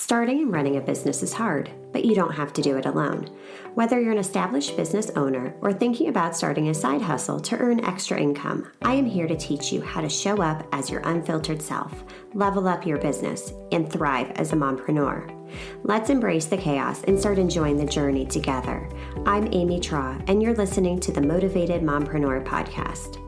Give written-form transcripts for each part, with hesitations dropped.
Starting and running a business is hard, but you don't have to do it alone. Whether you're an established business owner or thinking about starting a side hustle to earn extra income, I am here to teach you how to show up as your unfiltered self, level up your business, and thrive as a mompreneur. Let's embrace the chaos and start enjoying the journey together. I'm Amy Traw, and you're listening to the Motivated Mompreneur Podcast.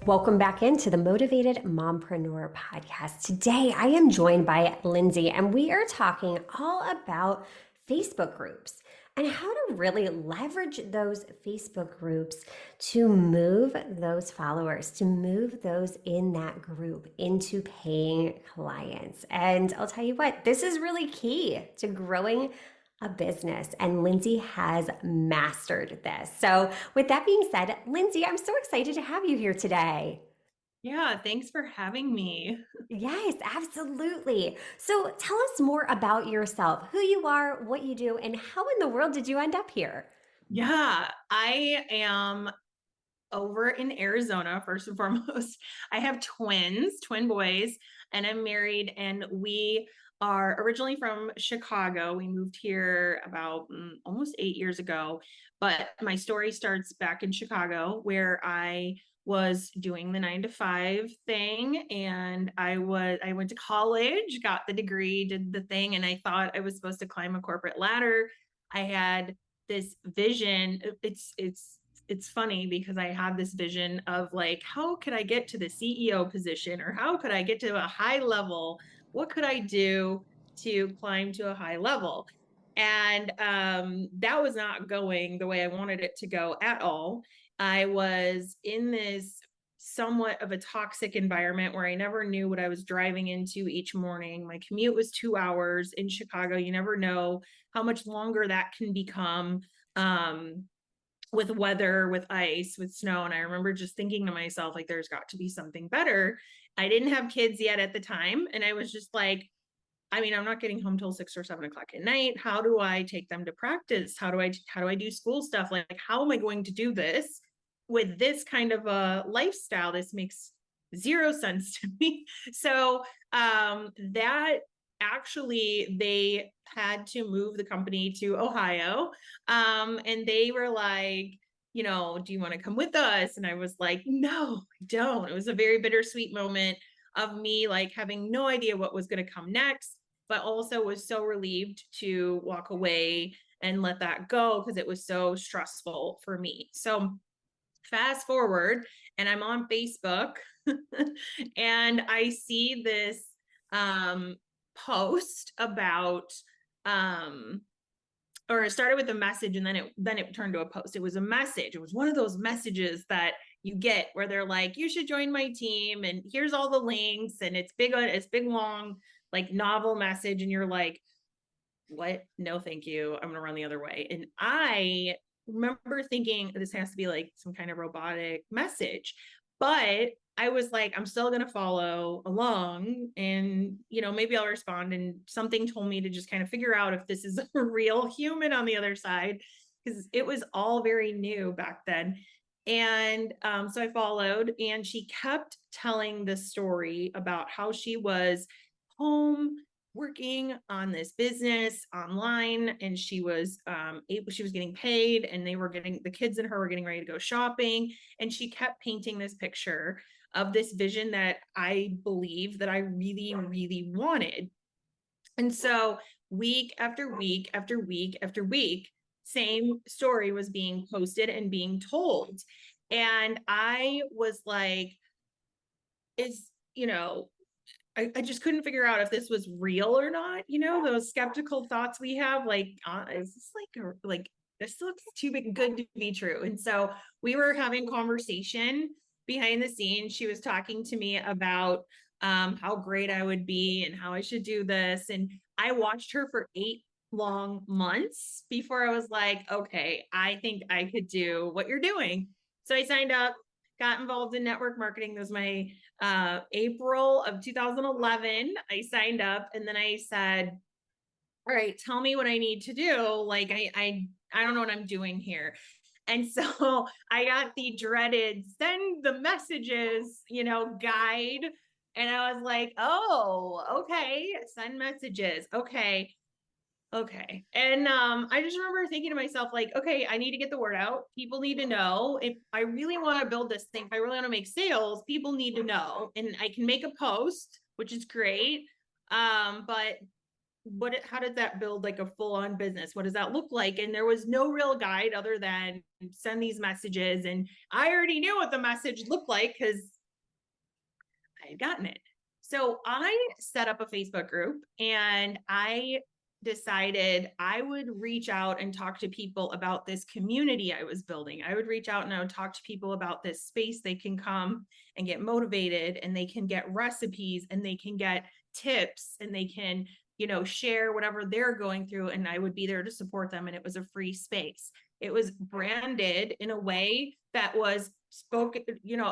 Welcome back into the Motivated Mompreneur Podcast. Today, I am joined by Lyndsi, and we are talking all about Facebook groups and how to really leverage those Facebook groups to move those followers, to move those in that group into paying clients. And I'll tell you what, this is really key to growing a business, and Lyndsi has mastered this. So with that being said, Lyndsi, I'm so excited to have you here today. Yeah, thanks for having me. Yes, absolutely. So tell us more about yourself, who you are, what you do, and how in the world did you end up here? Yeah, I am over in Arizona, first and foremost. I have twin boys, and I'm married, and we are originally from Chicago. We moved here about almost 8 years ago, but my story starts back in Chicago where I was doing the 9 to 5 thing, and I went to college, got the degree, did the thing, and I thought I was supposed to climb a corporate ladder. I had this vision. It's funny because I had this vision of like, how could I get to the CEO position, or how could I get to a high level? What could I do to climb to a high level? And that was not going the way I wanted it to go at all. I was in this somewhat of a toxic environment where I never knew what I was driving into each morning. My commute was 2 hours in Chicago. You never know how much longer that can become. With weather, with ice, with snow. And I remember just thinking to myself, like, there's got to be something better. I didn't have kids yet at the time. And I was just like, I mean, I'm not getting home till 6 or 7 o'clock at night. How do I take them to practice? How do I do school stuff? Like, how am I going to do this with this kind of a lifestyle? This makes zero sense to me. So that actually, they had to move the company to Ohio. And they were like, do you want to come with us? And I was like, no, I don't. It was a very bittersweet moment of me like having no idea what was going to come next, but also was so relieved to walk away and let that go because it was so stressful for me. So fast forward, and I'm on Facebook and I see this post about or it started with a message, and then it turned to a post. It was a message. It was one of those messages that you get where they're like, you should join my team, and here's all the links, and it's big long like novel message, and you're like, what? No, thank you. I'm gonna run the other way. And I remember thinking this has to be like some kind of robotic message, but I was like, I'm still going to follow along, and, maybe I'll respond. And something told me to just kind of figure out if this is a real human on the other side, because it was all very new back then. And so I followed, and she kept telling this story about how she was home working on this business online, and she was getting paid, and the kids and her were getting ready to go shopping, and she kept painting this picture of this vision that I believe that I really, really wanted. And so week after week after week after week, same story was being posted and being told. And I was like, I just couldn't figure out if this was real or not. Those skeptical thoughts we have, like, is this like this looks too good to be true? And so we were having conversation behind the scenes. She was talking to me about how great I would be and how I should do this. And I watched her for 8 long months before I was like, okay, I think I could do what you're doing. So I signed up, got involved in network marketing. That was my April of 2011. I signed up, and then I said, all right, tell me what I need to do. Like, I don't know what I'm doing here. And so I got the dreaded send the messages, guide And I was like, oh, okay, send messages. Okay. Okay. And I just remember thinking to myself, like, okay, I need to get the word out. People need to know. If I really want to build this thing, if I really want to make sales, people need to know. And I can make a post, which is great. But how does that build like a full-on business? What does that look like? And there was no real guide other than send these messages. And I already knew what the message looked like because I had gotten it. So I set up a Facebook group and I decided I would reach out and talk to people about this community I was building. I would reach out and I would talk to people about this space they can come and get motivated, and they can get recipes, and they can get tips, and they can, share whatever they're going through, and I would be there to support them. And it was a free space. It was branded in a way that was spoken,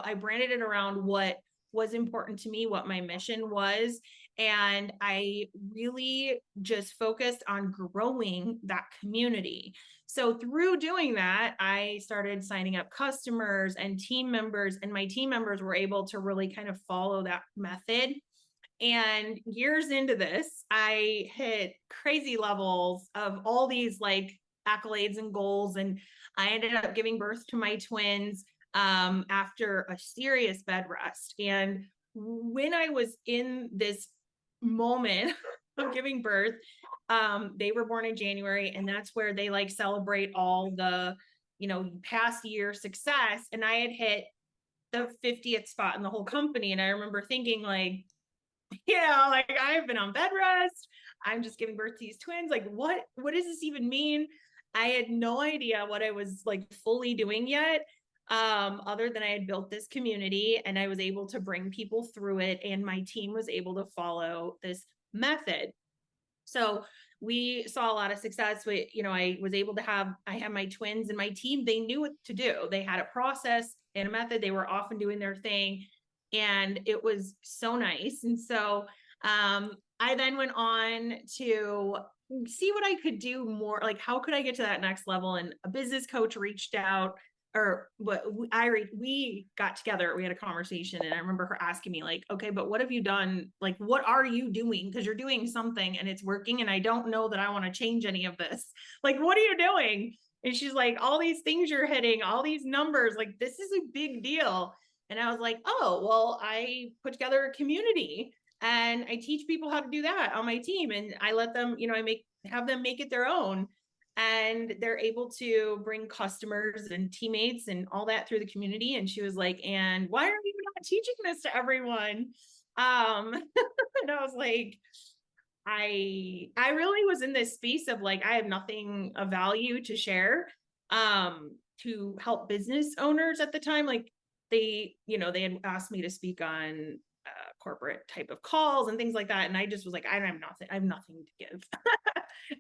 I branded it around what was important to me, what my mission was. And I really just focused on growing that community. So through doing that, I started signing up customers and team members, and my team members were able to really kind of follow that method. And years into this, I hit crazy levels of all these like accolades and goals. And I ended up giving birth to my twins after a serious bed rest. And when I was in this moment of giving birth, they were born in January, and that's where they like celebrate all the, past year success. And I had hit the 50th spot in the whole company. And I remember thinking like, like I've been on bed rest. I'm just giving birth to these twins. Like, what does this even mean? I had no idea what I was like fully doing yet. Other than I had built this community and I was able to bring people through it, and my team was able to follow this method. So we saw a lot of success. I was able to I had my twins and my team, they knew what to do. They had a process and a method. They were off and doing their thing. And it was so nice. And so I then went on to see what I could do more. Like, how could I get to that next level? And a business coach reached out, or we got together, we had a conversation, and I remember her asking me like, okay, but what have you done? Like, what are you doing? Because you're doing something and it's working, and I don't know that I want to change any of this. Like, what are you doing? And she's like, all these things you're hitting, all these numbers, like this is a big deal. And I was like, oh, well, I put together a community and I teach people how to do that on my team. And I let them, have them make it their own. And they're able to bring customers and teammates and all that through the community. And she was like, and why are you not teaching this to everyone? And I was like, I really was in this space of like, I have nothing of value to share to help business owners at the time. Like they had asked me to speak on corporate type of calls and things like that. And I just was like, I have nothing to give.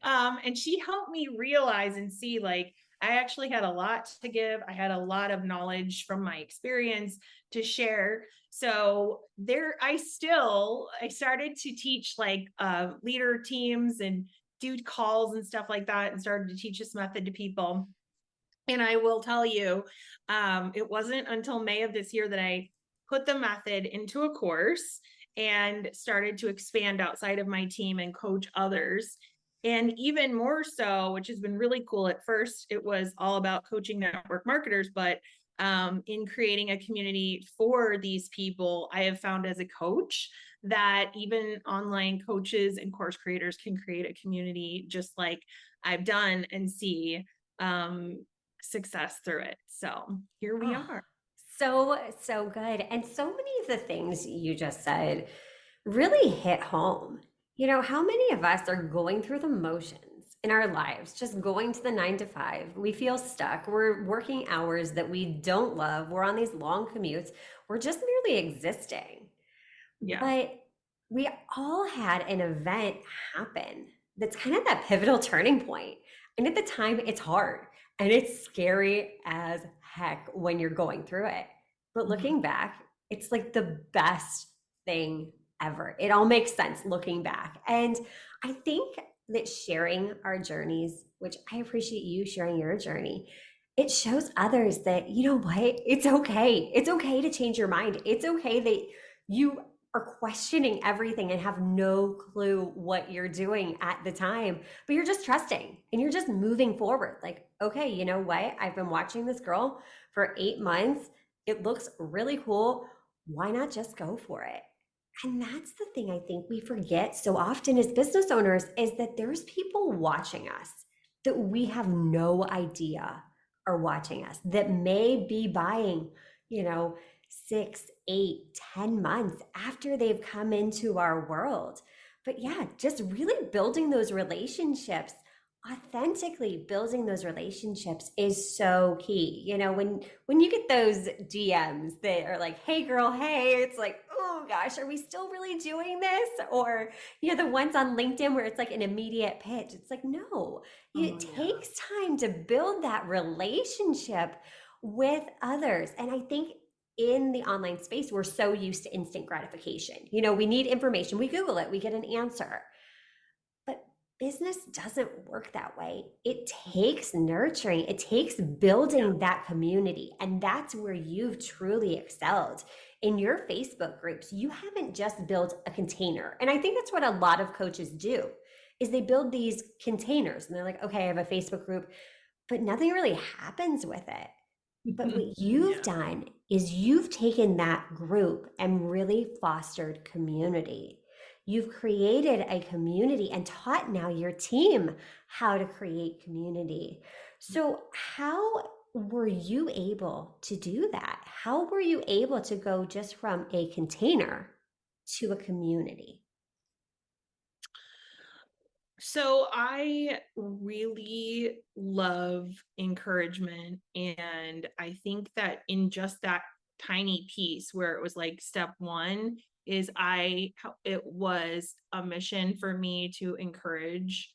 And she helped me realize and see like, I actually had a lot to give. I had a lot of knowledge from my experience to share. So I started to teach like leader teams and do calls and stuff like that, and started to teach this method to people. And I will tell you, it wasn't until May of this year that I put the method into a course and started to expand outside of my team and coach others. And even more so, which has been really cool. At first, it was all about coaching network marketers, but in creating a community for these people, I have found as a coach that even online coaches and course creators can create a community just like I've done, and see success through it. So here we are. So good. And so many of the things you just said really hit home. How many of us are going through the motions in our lives, just going to the 9 to 5? We feel stuck. We're working hours that we don't love. We're on these long commutes. We're just merely existing. Yeah. But we all had an event happen that's kind of that pivotal turning point. And at the time, it's hard and it's scary as heck when you're going through it. But looking back, it's like the best thing ever. It all makes sense looking back. And I think that sharing our journeys, which I appreciate you sharing your journey, it shows others that, you know what, it's okay. It's okay to change your mind. It's okay that you are questioning everything and have no clue what you're doing at the time, but you're just trusting and you're just moving forward. Like, okay, you know what? I've been watching this girl for 8 months. It looks really cool. Why not just go for it? And that's the thing I think we forget so often as business owners is that there's people watching us that we have no idea are watching us that may be buying, you know, 6, 8, 10 months after they've come into our world. But yeah, just really building those relationships, authentically building those relationships is so key. You know, when you get those DMs that are like, "Hey girl, hey," it's like, "Oh gosh, are we still really doing this?" Or, you know, the ones on LinkedIn where it's like an immediate pitch. It's like, "No, Oh it yeah. takes time to build that relationship with others." And I think in the online space, we're so used to instant gratification. You know, we need information, we Google it, we get an answer. But business doesn't work that way. It takes nurturing, it takes Yeah. building that community. And that's where you've truly excelled. In your Facebook groups, you haven't just built a container. And I think that's what a lot of coaches do is they build these containers and they're like, okay, I have a Facebook group, but nothing really happens with it. But what you've Yeah. done is you've taken that group and really fostered community. You've created a community and taught now your team how to create community. So, how were you able to do that? How were you able to go just from a container to a community? So I really love encouragement. And I think that in just that tiny piece where it was like step one is it was a mission for me to encourage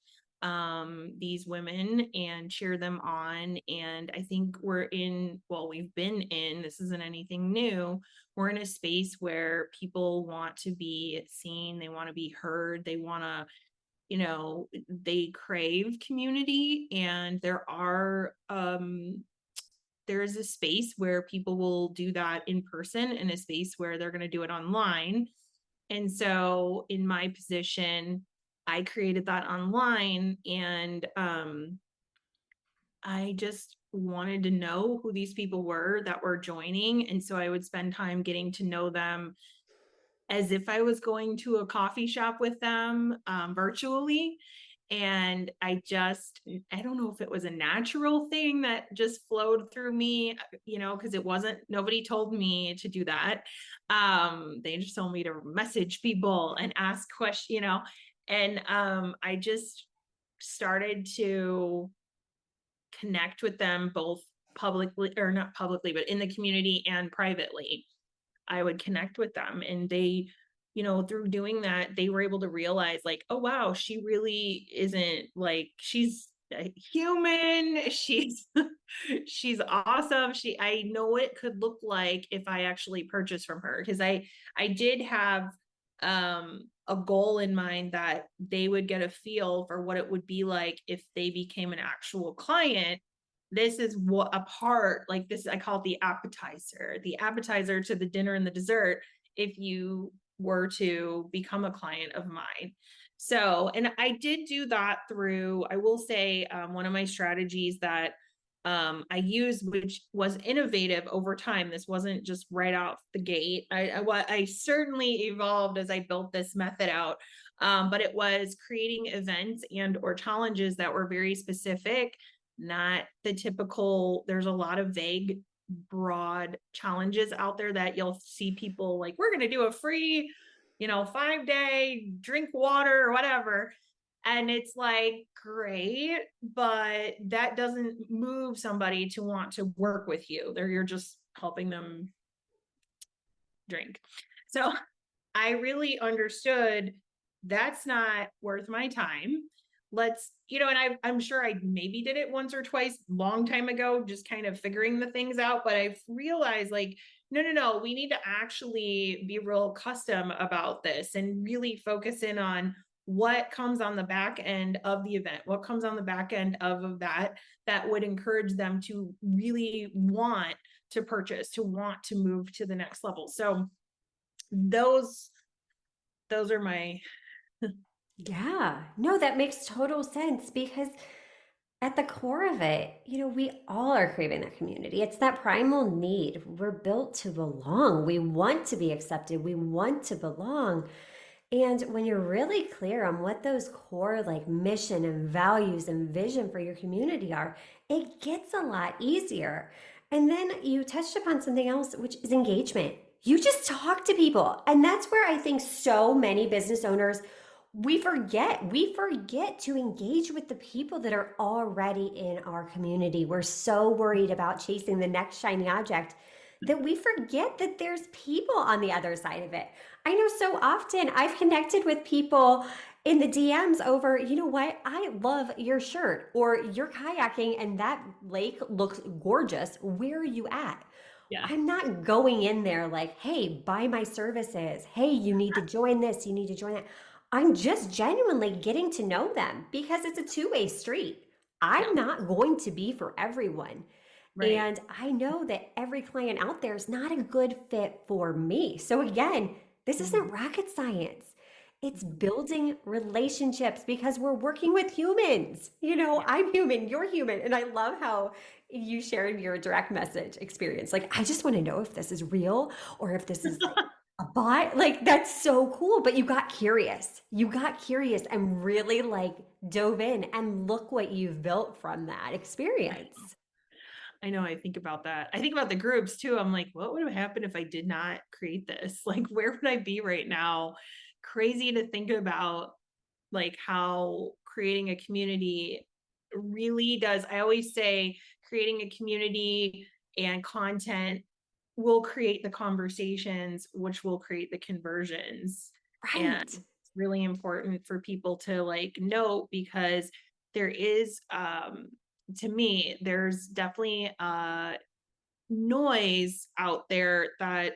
these women and cheer them on. And I think we've been in, this isn't anything new. We're in a space where people want to be seen, they want to be heard, they want to, they crave community. And there is a space where people will do that in person and a space where they're going to do it online. And so in my position, I created that online. And I just wanted to know who these people were that were joining. And so I would spend time getting to know them as if I was going to a coffee shop with them virtually. And I don't know if it was a natural thing that just flowed through me, because nobody told me to do that. They just told me to message people and ask questions, and I just started to connect with them both publicly, or not publicly, but in the community and privately. I would connect with them, and they, through doing that, they were able to realize like, oh wow, she really isn't like, she's a human. She's awesome. I know what it could look like if I actually purchase from her, because I did have a goal in mind that they would get a feel for what it would be like if they became an actual client. This is what a part like this, I call it the appetizer to the dinner and the dessert if you were to become a client of mine. So, and I did do that through, I will say, one of my strategies that I used, which was innovative over time. This wasn't just right off the gate. I certainly evolved as I built this method out, but it was creating events and or challenges that were very specific, not the typical. There's a lot of vague, broad challenges out there that you'll see people like, we're going to do a free, 5-day drink water or whatever. And it's like, great, but that doesn't move somebody to want to work with you. You're just helping them drink. So I really understood that's not worth my time. And I'm sure I maybe did it once or twice long time ago, just kind of figuring the things out. But I've realized like, no, we need to actually be real custom about this and really focus in on what comes on the back end of the event, what comes on the back end of that would encourage them to really want to purchase, to want to move to the next level. So those those are my, Yeah, no, that makes total sense because at the core of it, we all are craving that community. It's that primal need. We're built to belong. We want to be accepted. We want to belong. And when you're really clear on what those core like mission and values and vision for your community are, it gets a lot easier. And then you touched upon something else, which is engagement. You just talk to people. And that's where I think so many business owners we forget to engage with the people that are already in our community. We're so worried about chasing the next shiny object that we forget that there's people on the other side of it. I know so often I've connected with people in the DMs over, you know what? I love your shirt, or you're kayaking and that lake looks gorgeous. Where are you at? yeah, I'm not going in there like, hey, buy my services. Hey, you need to join this, you need to join that. I'm just genuinely getting to know them because it's a two-way street. I'm yeah, not going to be for everyone. right. And I know that every client out there is not a good fit for me. So, again, this isn't Mhm, rocket science. It's mhm. building relationships because we're working with humans. Yeah. I'm human, you're human. And I love how you shared your direct message experience. Like, I just want to know if this is real or if this is like a bot. Like, that's so cool. But you got curious. You got curious and really like dove in. And look what you've built from that experience. I know, I think about that. I think about the groups too. I'm like, what would have happened if I did not create this? Like, where would I be right now? Crazy to think about, like, how creating a community really does. I always say creating a community and content will create the conversations, which will create the conversions. And Right. it's really important for people to like note, because there is to me, there's definitely noise out there that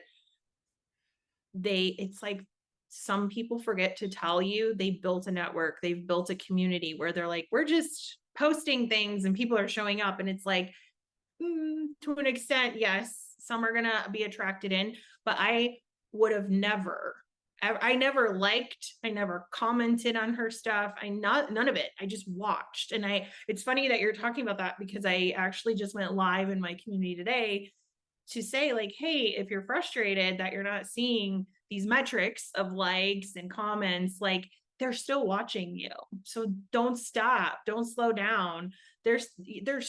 it's like some people forget to tell you they built a network, they've built a community where they're like, we're just posting things and people are showing up. And it's like, to an extent, yes, some are gonna be attracted in, but I would have never. I never liked. I never commented on her stuff. I not none of it. I just watched, and I. It's funny that you're talking about that because I actually just went live in my community today to say like, hey, if you're frustrated that you're not seeing these metrics of likes and comments, like they're still watching you. So don't stop, don't slow down. There's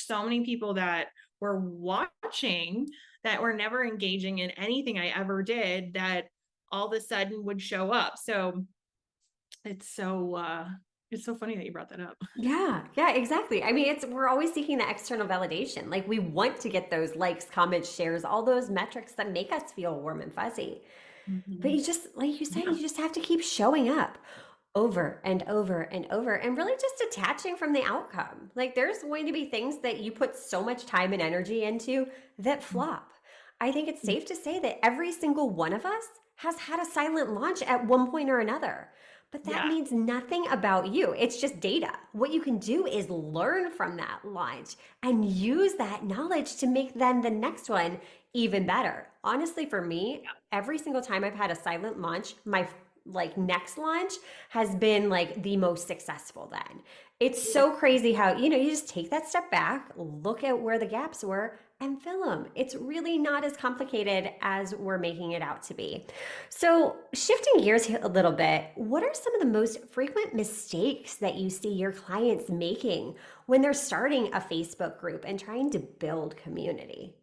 so many people that were watching that were never engaging in anything I ever did that all of a sudden would show up. So it's so it's so funny that you brought that up. Yeah, yeah, exactly. I mean, we're always seeking the external validation. Like we want to get those likes, comments, shares, all those metrics that make us feel warm and fuzzy. But Mhm. you just, like you said, Yeah. you just have to keep showing up over and over and over and really just detaching from the outcome. Like there's going to be things that you put so much time and energy into that flop. I think it's safe to say that every single one of us has had a silent launch at one point or another. But that Yeah. means nothing about you. It's just data. What you can do is learn from that launch and use that knowledge to make then the next one even better. Honestly, for me, every single time I've had a silent launch, my like next launch has been like the most successful then. It's Yeah. so crazy how, you just take that step back, look at where the gaps were and fill them. It's really not as complicated as we're making it out to be. So, shifting gears a little bit, what are some of the most frequent mistakes that you see your clients making when they're starting a Facebook group and trying to build community?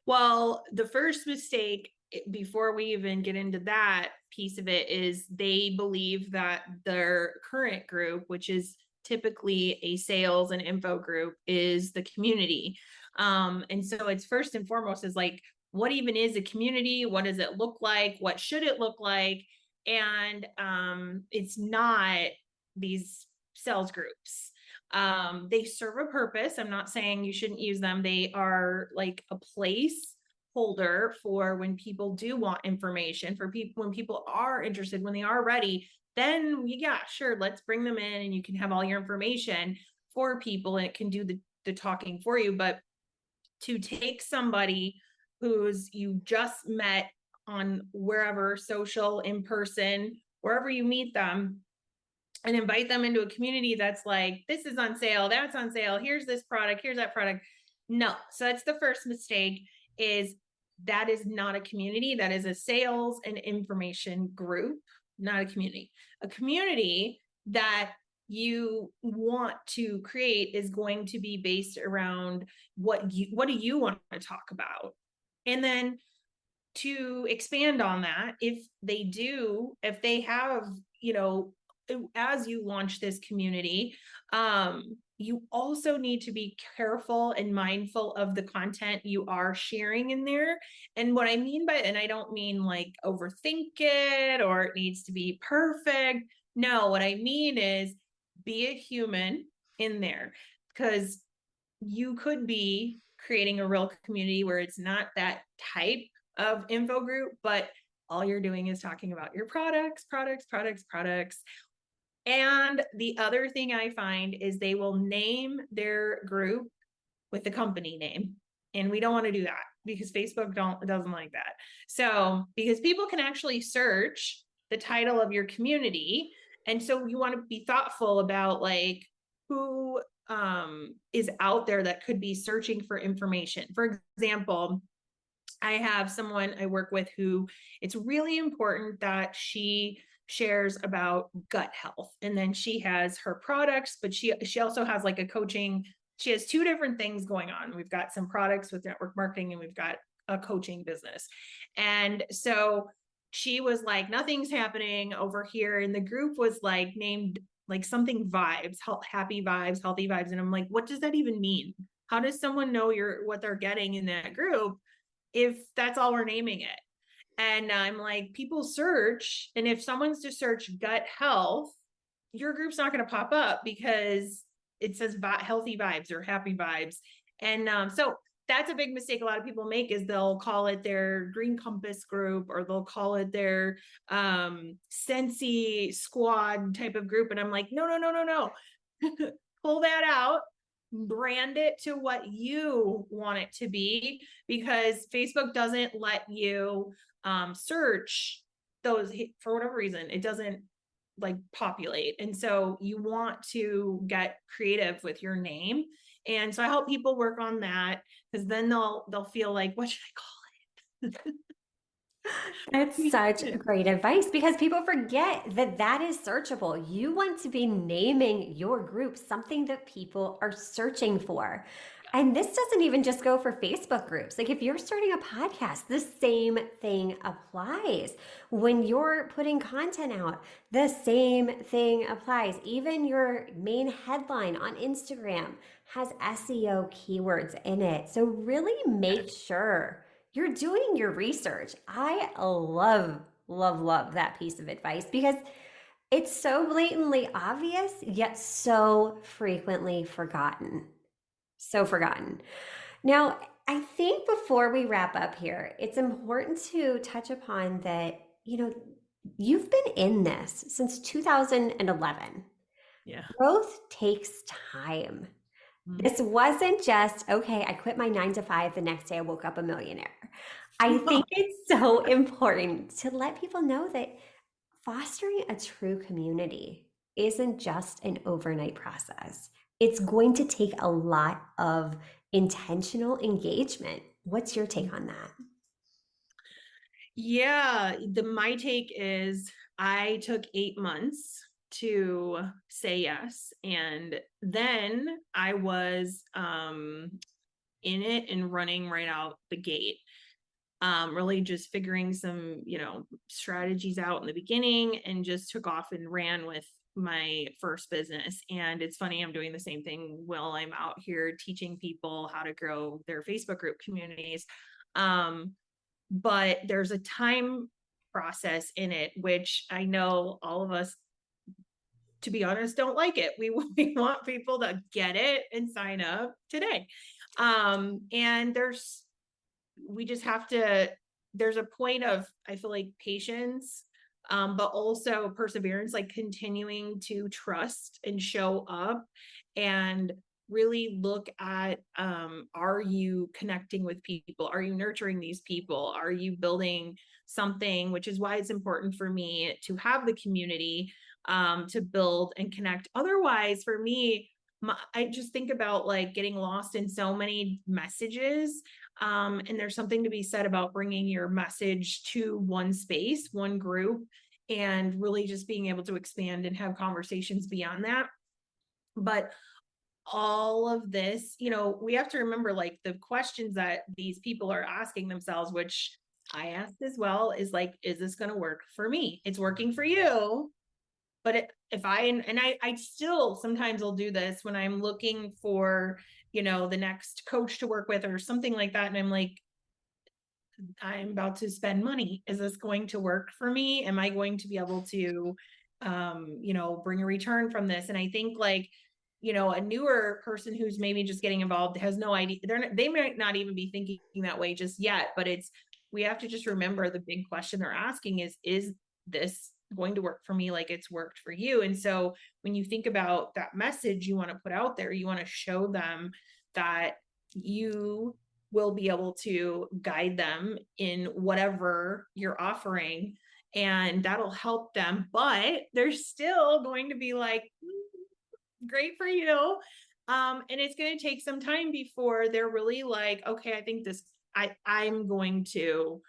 Well, the first mistake, before we even get into that piece of it, is they believe that their current group, which is typically a sales and info group, is the community. And so it's first and foremost is like, what even is a community? What does it look like? What should it look like? And it's not these sales groups. They serve a purpose. I'm not saying you shouldn't use them. They are like a place holder for when people do want information, for people when people are interested, when they are ready, then yeah, sure, let's bring them in and you can have all your information for people and it can do the talking for you. But to take somebody who's you just met on wherever social in person wherever you meet them, and invite them into a community that's like, this is on sale, that's on sale, here's this product, here's that product. No. So that's the first mistake, is that is not a community. That is a sales and information group, not a community. A community that you want to create is going to be based around what do you want to talk about? And then to expand on that, if they have, as you launch this community, you also need to be careful and mindful of the content you are sharing in there. And what I mean by, and I don't mean like overthink it or it needs to be perfect. No, what I mean is be a human in there, because you could be creating a real community where it's not that type of info group, but all you're doing is talking about your products. And the other thing I find is they will name their group with the company name. And we don't want to do that because Facebook doesn't like that. So, because people can actually search the title of your community. And so you want to be thoughtful about like who is out there that could be searching for information. For example, I have someone I work with who it's really important that she shares about gut health. And then she has her products, but she also has like a coaching. She has two different things going on. We've got some products with network marketing and we've got a coaching business. And so she was like, nothing's happening over here. And the group was like named like something vibes, happy vibes, healthy vibes. And I'm like, what does that even mean? How does someone know what they're getting in that group if that's all we're naming it? And I'm like, people search, and if someone's to search gut health, your group's not going to pop up because it says healthy vibes or happy vibes. And so that's a big mistake a lot of people make, is they'll call it their green compass group, or they'll call it their Sensi squad type of group. And I'm like, no. Pull that out, brand it to what you want it to be, because Facebook doesn't let you search those for whatever reason. It doesn't like populate. And so you want to get creative with your name. And so I help people work on that, because then they'll feel like, what should I call it? That's such great advice, because people forget that that is searchable. You want to be naming your group something that people are searching for. And this doesn't even just go for Facebook groups. Like if you're starting a podcast, the same thing applies. When you're putting content out, the same thing applies. Even your main headline on Instagram has SEO keywords in it. So really make sure you're doing your research. I love that piece of advice, because it's so blatantly obvious, yet so frequently forgotten. So forgotten. Now, I think before we wrap up here, it's important to touch upon that, you've been in this since 2011. Yeah. Growth takes time. This wasn't just, okay, I quit my 9 to 5. The next day I woke up a millionaire. I think it's so important to let people know that fostering a true community isn't just an overnight process. It's going to take a lot of intentional engagement. What's your take on that? Yeah, my take is I took 8 months to say yes. And then I was in it and running right out the gate. Really just figuring some, strategies out in the beginning, and just took off and ran with my first business. And it's funny, I'm doing the same thing while I'm out here teaching people how to grow their Facebook group communities. But there's a time process in it, which I know all of us, to be honest, don't like it. We want people to get it and sign up today. And we just have to, there's a point of, I feel like, patience, but also perseverance, like continuing to trust and show up. And really look at, are you connecting with people? Are you nurturing these people? Are you building something? Which is why it's important for me to have the community, to build and connect. Otherwise, for me, I just think about like getting lost in so many messages. And there's something to be said about bringing your message to one space, one group, and really just being able to expand and have conversations beyond that. But all of this, we have to remember like the questions that these people are asking themselves, which I asked as well, is like, is this going to work for me? It's working for you. But if I still sometimes will do this when I'm looking for, the next coach to work with or something like that. And I'm like, I'm about to spend money. Is this going to work for me? Am I going to be able to, bring a return from this? And I think like, a newer person who's maybe just getting involved has no idea. They might not even be thinking that way just yet, but we have to just remember the big question they're asking is this going to work for me like it's worked for you? And so when you think about that message you want to put out there, you want to show them that you will be able to guide them in whatever you're offering, and that'll help them. But they're still going to be like, great for you. And it's going to take some time before they're really like, okay, I think this, I'm going to,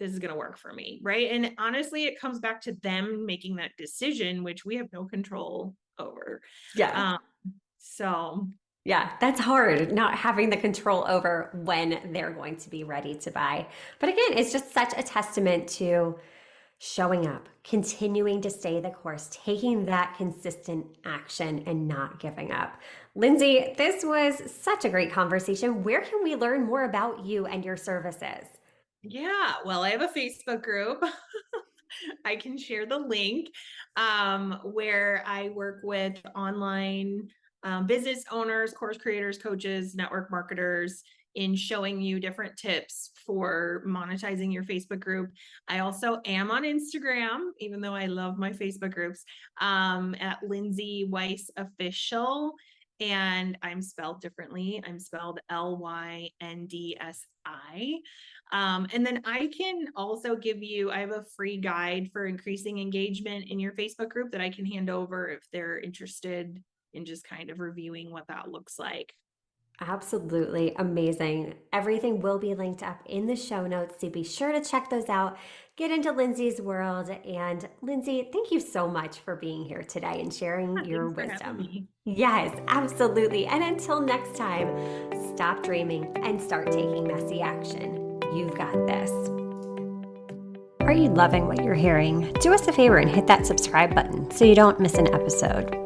this is going to work for me. Right. And honestly, it comes back to them making that decision, which we have no control over. Yeah. So Yeah, that's hard, not having the control over when they're going to be ready to buy. But again, it's just such a testament to showing up, continuing to stay the course, taking that consistent action and not giving up. Lyndsi, this was such a great conversation. Where can we learn more about you and your services? yeah, well, I have a Facebook group. I can share the link, where I work with online business owners, course creators, coaches, network marketers in showing you different tips for monetizing your Facebook group. I also am on Instagram, even though I love my Facebook groups, at Lyndsi Weise Official. And I'm spelled differently. I'm spelled Lyndssi. And then I can also I have a free guide for increasing engagement in your Facebook group that I can hand over if they're interested in just kind of reviewing what that looks like. Absolutely amazing. Everything will be linked up in the show notes, so be sure to check those out. Get into Lyndsi's world. And Lyndsi, thank you so much for being here today and sharing your Thanks for having wisdom. me. Yes, absolutely. And until next time, stop dreaming and start taking messy action. You've got this. Are you loving what you're hearing? Do us a favor and hit that subscribe button so you don't miss an episode.